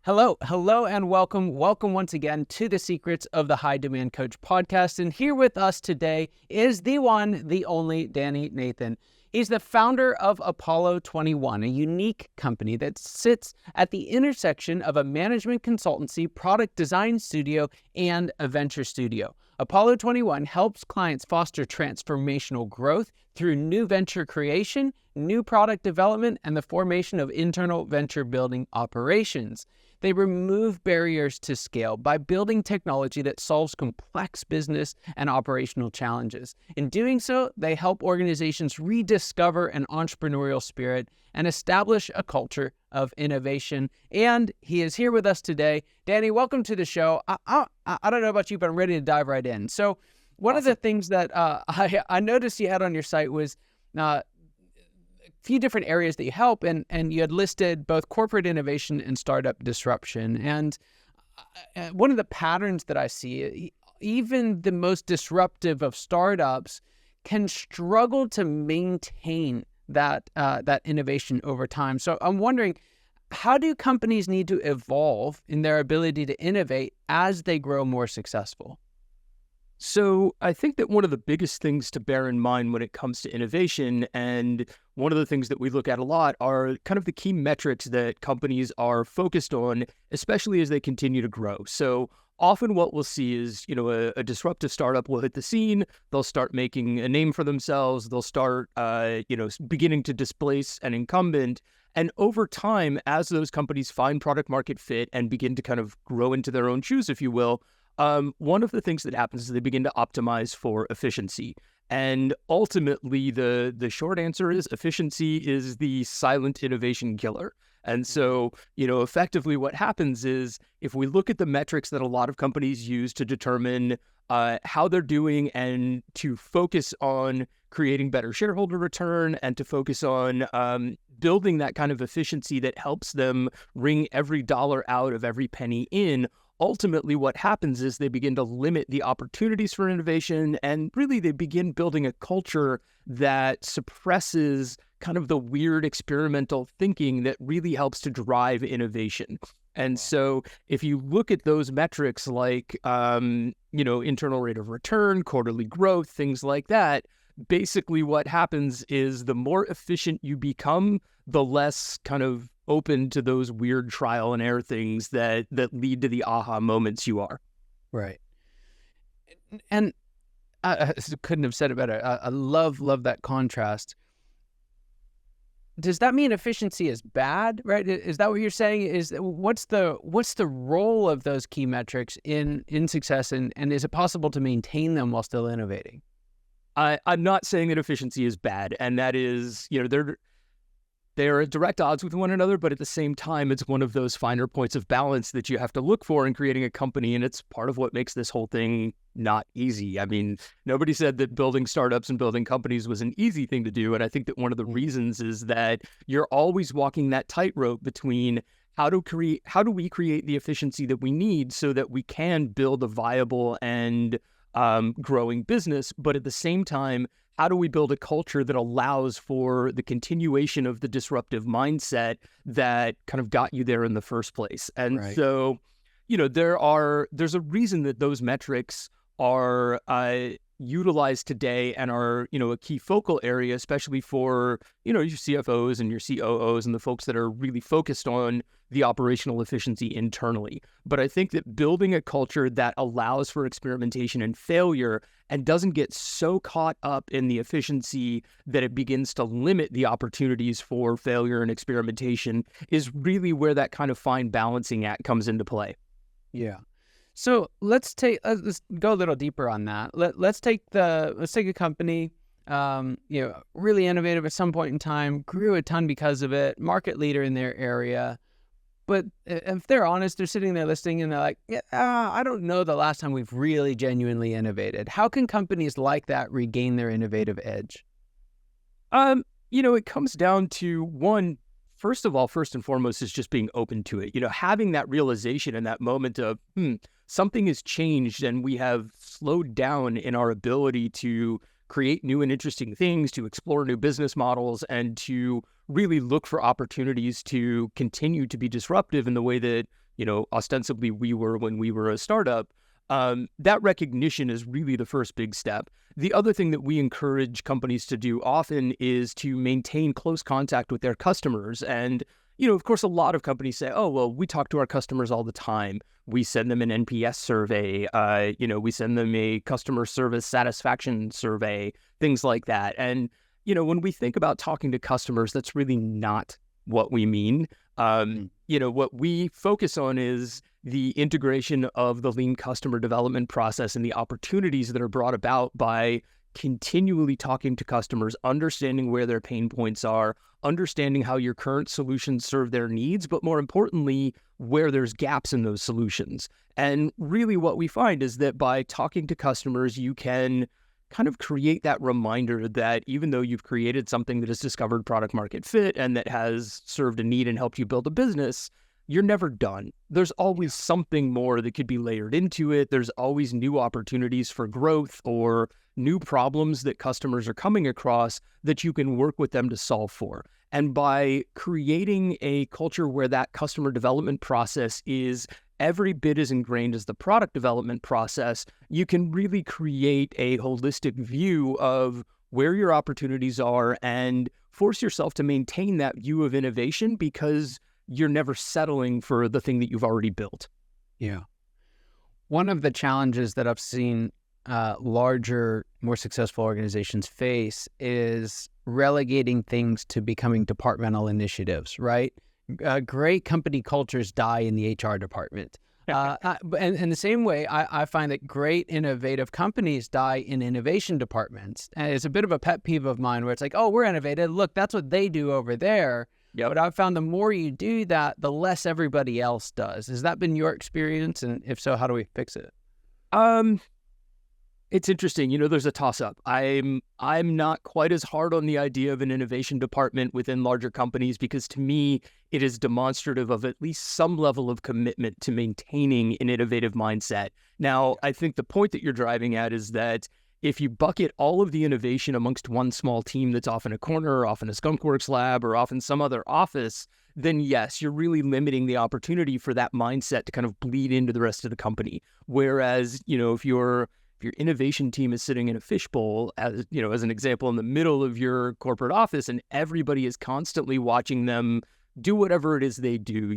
Hello, and welcome. Welcome once again to the Secrets of the High Demand Coach podcast. And here with us today is the one, the only Danny Nathan. He's the founder of Apollo 21, a unique company that sits at the intersection of a management consultancy, product design studio, and a venture studio. Apollo 21 helps clients foster transformational growth through new venture creation, new product development, and the formation of internal venture building operations. They remove barriers to scale by building technology that solves complex business and operational challenges. In doing so, they help organizations rediscover an entrepreneurial spirit and establish a culture of innovation. And he is here with us today. Danny, welcome to the show. I don't know about you, but I'm ready to dive right in. So one of the things that I noticed you had on your site was few different areas that you help, and you had listed both corporate innovation and startup disruption. And one of the patterns that I see, even the most disruptive of startups can struggle to maintain that innovation over time. So I'm wondering, how do companies need to evolve in their ability to innovate as they grow more successful? So I think that one of the biggest things to bear in mind when it comes to innovation, and one of the things that we look at a lot, are kind of the key metrics that companies are focused on, especially as they continue to grow. So often what we'll see is, a disruptive startup will hit the scene, they'll start making a name for themselves, they'll start, beginning to displace an incumbent. And over time, as those companies find product market fit and begin to kind of grow into their own shoes, if you will, one of the things that happens is they begin to optimize for efficiency. And ultimately, the short answer is efficiency is the silent innovation killer. And so, effectively what happens is, if we look at the metrics that a lot of companies use to determine how they're doing and to focus on creating better shareholder return and to focus on building that kind of efficiency that helps them wring every dollar out of every penny in, ultimately what happens is they begin to limit the opportunities for innovation, and really they begin building a culture that suppresses kind of the weird experimental thinking that really helps to drive innovation. And so if you look at those metrics like, internal rate of return, quarterly growth, things like that, basically what happens is the more efficient you become, the less kind of open to those weird trial and error things that lead to the aha moments you are. Right. And I couldn't have said it better. I love that contrast. Does that mean efficiency is bad, right? Is that what you're saying? What's the role of those key metrics in success, and is it possible to maintain them while still innovating? I'm not saying that efficiency is bad, and that is, they're at direct odds with one another, but at the same time, it's one of those finer points of balance that you have to look for in creating a company, and it's part of what makes this whole thing not easy. I mean, nobody said that building startups and building companies was an easy thing to do, and I think that one of the reasons is that you're always walking that tightrope between how do we create the efficiency that we need so that we can build a viable and growing business, but at the same time, how do we build a culture that allows for the continuation of the disruptive mindset that kind of got you there in the first place? And Right. so, there's a reason that those metrics are utilized today and are, a key focal area, especially for, your CFOs and your COOs and the folks that are really focused on the operational efficiency internally. But I think that building a culture that allows for experimentation and failure and doesn't get so caught up in the efficiency that it begins to limit the opportunities for failure and experimentation is really where that kind of fine balancing act comes into play. Yeah. So let's go a little deeper on that. Let's take a company, really innovative at some point in time, grew a ton because of it, market leader in their area. But if they're honest, they're sitting there listening and they're like, I don't know the last time we've really genuinely innovated. How can companies like that regain their innovative edge? It comes down to one, first and foremost, is just being open to it. Having that realization in that moment of, something has changed and we have slowed down in our ability to create new and interesting things, to explore new business models, and to really look for opportunities to continue to be disruptive in the way that, ostensibly we were when we were a startup. That recognition is really the first big step. The other thing that we encourage companies to do often is to maintain close contact with their customers. And, of course, a lot of companies say, oh, well, we talk to our customers all the time. We send them an NPS survey. We send them a customer service satisfaction survey, things like that. And, when we think about talking to customers, that's really not what we mean. What we focus on is the integration of the lean customer development process and the opportunities that are brought about by continually talking to customers, understanding where their pain points are, understanding how your current solutions serve their needs, but more importantly, where there's gaps in those solutions. And really what we find is that by talking to customers, you can kind of create that reminder that even though you've created something that has discovered product market fit and that has served a need and helped you build a business, you're never done. There's always something more that could be layered into it. There's always new opportunities for growth or new problems that customers are coming across that you can work with them to solve for. And by creating a culture where that customer development process is every bit as ingrained as the product development process, you can really create a holistic view of where your opportunities are and force yourself to maintain that view of innovation because you're never settling for the thing that you've already built. Yeah. One of the challenges that I've seen larger, more successful organizations face is relegating things to becoming departmental initiatives, right? Great company cultures die in the HR department. And in the same way, I find that great innovative companies die in innovation departments. And it's a bit of a pet peeve of mine where it's like, oh, we're innovative. Look, that's what they do over there. Yep. But I've found the more you do that, the less everybody else does. Has that been your experience? And if so, how do we fix it? It's interesting. There's a toss-up. I'm not quite as hard on the idea of an innovation department within larger companies because to me, it is demonstrative of at least some level of commitment to maintaining an innovative mindset. Now, I think the point that you're driving at is that if you bucket all of the innovation amongst one small team that's off in a corner, or off in a skunkworks lab, or off in some other office, then yes, you're really limiting the opportunity for that mindset to kind of bleed into the rest of the company. Whereas, if your innovation team is sitting in a fishbowl, as an example, in the middle of your corporate office, and everybody is constantly watching them do whatever it is they do.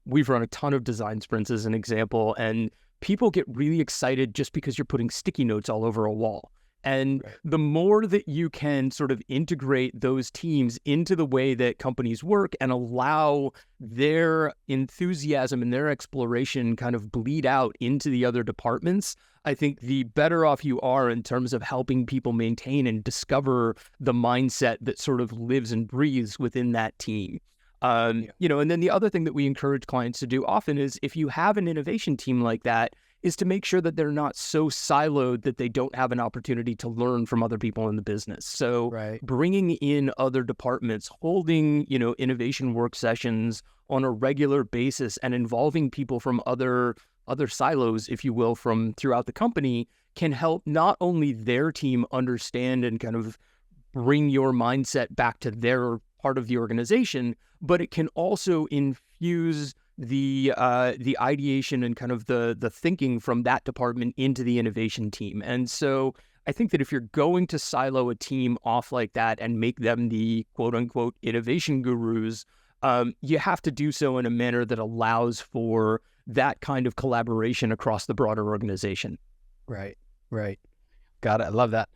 We've run a ton of design sprints as an example, and people get really excited just because you're putting sticky notes all over a wall. And right. The more that you can sort of integrate those teams into the way that companies work and allow their enthusiasm and their exploration kind of bleed out into the other departments, I think the better off you are in terms of helping people maintain and discover the mindset that sort of lives and breathes within that team. And then the other thing that we encourage clients to do often is if you have an innovation team like that, is to make sure that they're not so siloed that they don't have an opportunity to learn from other people in the business. So right. Bringing in other departments, holding, innovation work sessions on a regular basis and involving people from other silos, if you will, from throughout the company can help not only their team understand and kind of bring your mindset back to their part of the organization, but it can also infuse the ideation and kind of the thinking from that department into the innovation team. And so I think that if you're going to silo a team off like that and make them the quote unquote innovation gurus, you have to do so in a manner that allows for that kind of collaboration across the broader organization. Right. Got it. I love that.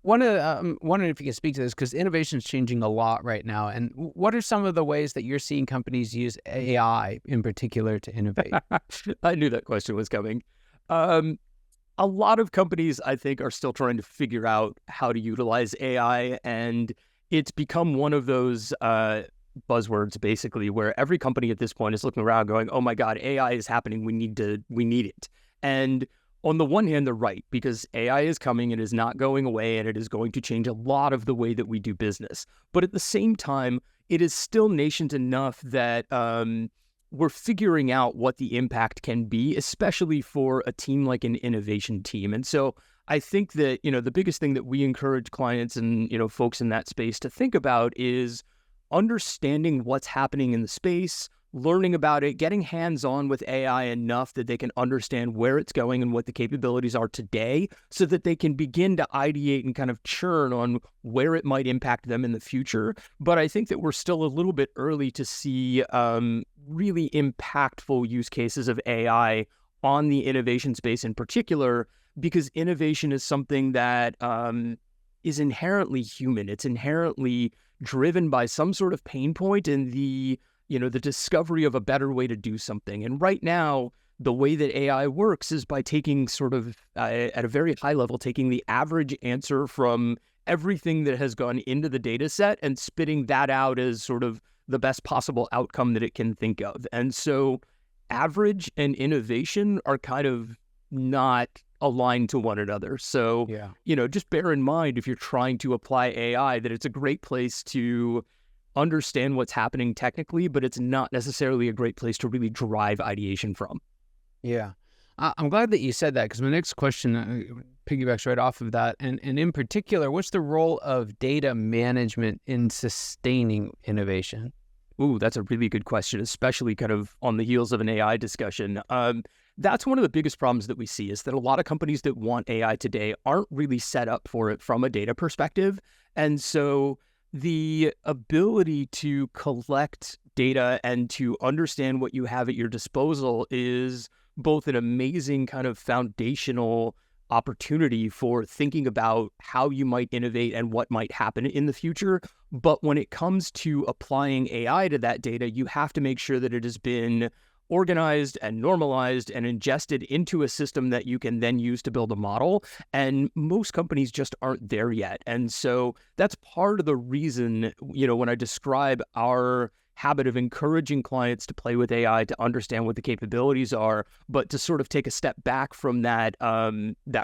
Wondering if you can speak to this because innovation is changing a lot right now. And what are some of the ways that you're seeing companies use AI in particular to innovate? I knew that question was coming. A lot of companies, I think, are still trying to figure out how to utilize AI, and it's become one of those buzzwords, basically, where every company at this point is looking around going, oh my God, AI is happening. We need it. And on the one hand, they're right, because AI is coming and is not going away, and it is going to change a lot of the way that we do business. But at the same time, it is still nascent enough that we're figuring out what the impact can be, especially for a team like an innovation team. And so I think that, the biggest thing that we encourage clients and, folks in that space to think about is understanding what's happening in the space, learning about it, getting hands-on with AI enough that they can understand where it's going and what the capabilities are today so that they can begin to ideate and kind of churn on where it might impact them in the future. But I think that we're still a little bit early to see really impactful use cases of AI on the innovation space in particular, because innovation is something that is inherently human. It's inherently driven by some sort of pain point in the discovery of a better way to do something. And right now, the way that AI works is by taking sort of, at a very high level, taking the average answer from everything that has gone into the data set and spitting that out as sort of the best possible outcome that it can think of. And so average and innovation are kind of not aligned to one another. So, just bear in mind, if you're trying to apply AI, that it's a great place to understand what's happening technically, but it's not necessarily a great place to really drive ideation from. Yeah. I'm glad that you said that, because my next question piggybacks right off of that. And in particular, what's the role of data management in sustaining innovation? Ooh, that's a really good question, especially kind of on the heels of an AI discussion. That's one of the biggest problems that we see, is that a lot of companies that want AI today aren't really set up for it from a data perspective. And so the ability to collect data and to understand what you have at your disposal is both an amazing kind of foundational opportunity for thinking about how you might innovate and what might happen in the future. But when it comes to applying AI to that data, you have to make sure that it has been organized and normalized and ingested into a system that you can then use to build a model. And most companies just aren't there yet. And so that's part of the reason, when I describe our habit of encouraging clients to play with AI, to understand what the capabilities are, but to sort of take a step back from that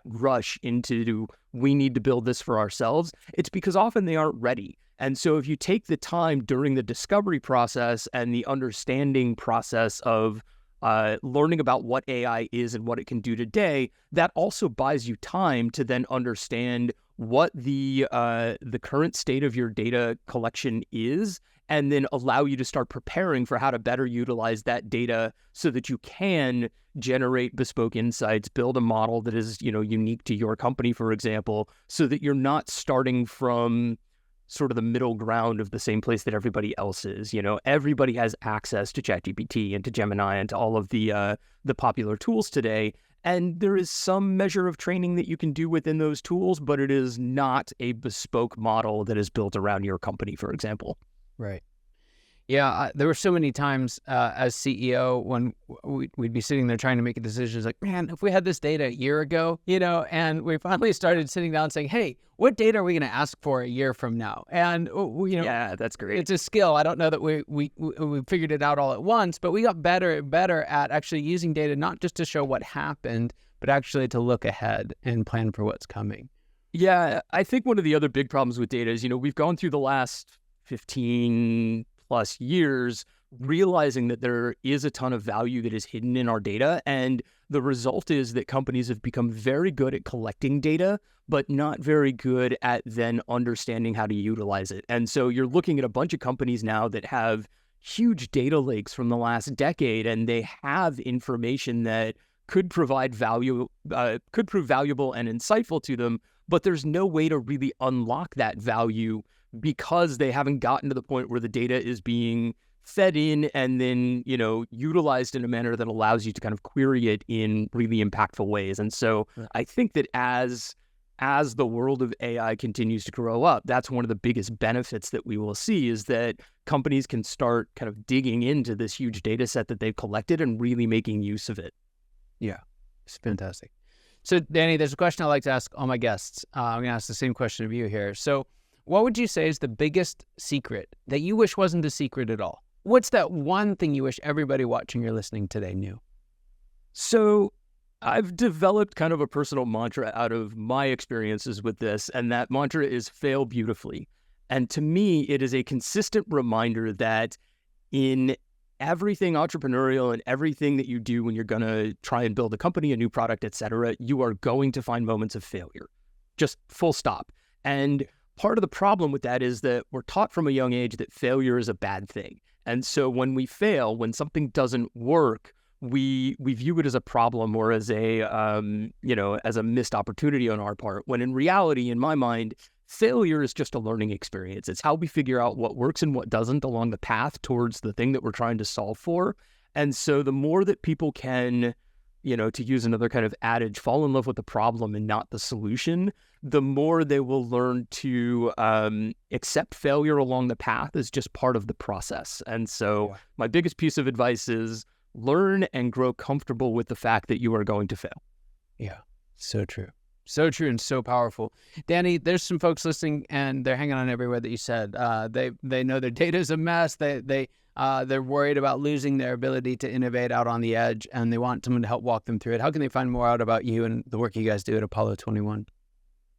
rush into, we need to build this for ourselves. It's because often they aren't ready. And so if you take the time during the discovery process and the understanding process of learning about what AI is and what it can do today, that also buys you time to then understand what the current state of your data collection is, and then allow you to start preparing for how to better utilize that data so that you can generate bespoke insights, build a model that is, unique to your company, for example, so that you're not starting from sort of the middle ground of the same place that everybody else is. Everybody has access to ChatGPT and to Gemini and to all of the popular tools today. And there is some measure of training that you can do within those tools, but it is not a bespoke model that is built around your company, for example. Right. Yeah, there were so many times as CEO when we'd be sitting there trying to make a decision. It's like, man, if we had this data a year ago, and we finally started sitting down saying, hey, what data are we going to ask for a year from now? And, yeah, that's great. It's a skill. I don't know that we figured it out all at once, but we got better and better at actually using data, not just to show what happened, but actually to look ahead and plan for what's coming. Yeah, I think one of the other big problems with data is, we've gone through the last 15 plus years realizing that there is a ton of value that is hidden in our data. And the result is that companies have become very good at collecting data, but not very good at then understanding how to utilize it. And so you're looking at a bunch of companies now that have huge data lakes from the last decade, and they have information that could provide value, could prove valuable and insightful to them, but there's no way to really unlock that value because they haven't gotten to the point where the data is being fed in and then, utilized in a manner that allows you to kind of query it in really impactful ways. And so I think that as the world of AI continues to grow up, that's one of the biggest benefits that we will see, is that companies can start kind of digging into this huge data set that they've collected and really making use of it. Yeah, it's fantastic. So Danny, there's a question I like to ask all my guests. I'm going to ask the same question of you here. So what would you say is the biggest secret that you wish wasn't a secret at all? What's that one thing you wish everybody watching or listening today knew? So I've developed kind of a personal mantra out of my experiences with this, and that mantra is fail beautifully. And to me, it is a consistent reminder that in everything entrepreneurial and everything that you do when you're going to try and build a company, a new product, et cetera, you are going to find moments of failure, just full stop. And part of the problem with that is that we're taught from a young age that failure is a bad thing. And so when we fail, when something doesn't work, we view it as a problem or as a, as a missed opportunity on our part, when in reality, in my mind, failure is just a learning experience. It's how we figure out what works and what doesn't along the path towards the thing that we're trying to solve for. And so the more that people can, to use another kind of adage, fall in love with the problem and not the solution, the more they will learn to accept failure along the path as just part of the process. And so my biggest piece of advice is learn and grow comfortable with the fact that you are going to fail. Yeah, so true. So true and so powerful. Danny, there's some folks listening and they're hanging on every word that you said. They know their data is a mess. They're worried about losing their ability to innovate out on the edge, and they want someone to help walk them through it. How can they find more out about you and the work you guys do at Apollo 21?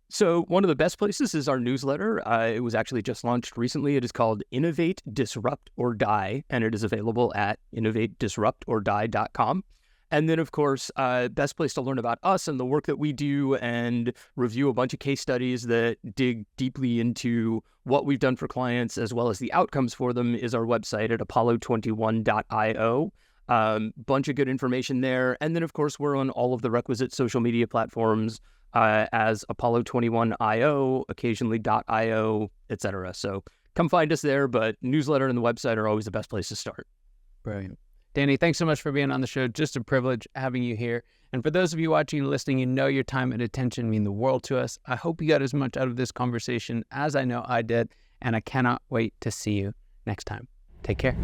So one of the best places is our newsletter. It was actually just launched recently. It is called Innovate, Disrupt, or Die, and it is available at innovatedisruptordie.com. And then, of course, best place to learn about us and the work that we do and review a bunch of case studies that dig deeply into what we've done for clients as well as the outcomes for them is our website at apollo21.io. Bunch of good information there. And then, of course, we're on all of the requisite social media platforms as Apollo21.io, occasionally .io, etc. So come find us there, but newsletter and the website are always the best place to start. Brilliant. Danny, thanks so much for being on the show. Just a privilege having you here. And for those of you watching and listening, your time and attention mean the world to us. I hope you got as much out of this conversation as I know I did, and I cannot wait to see you next time. Take care.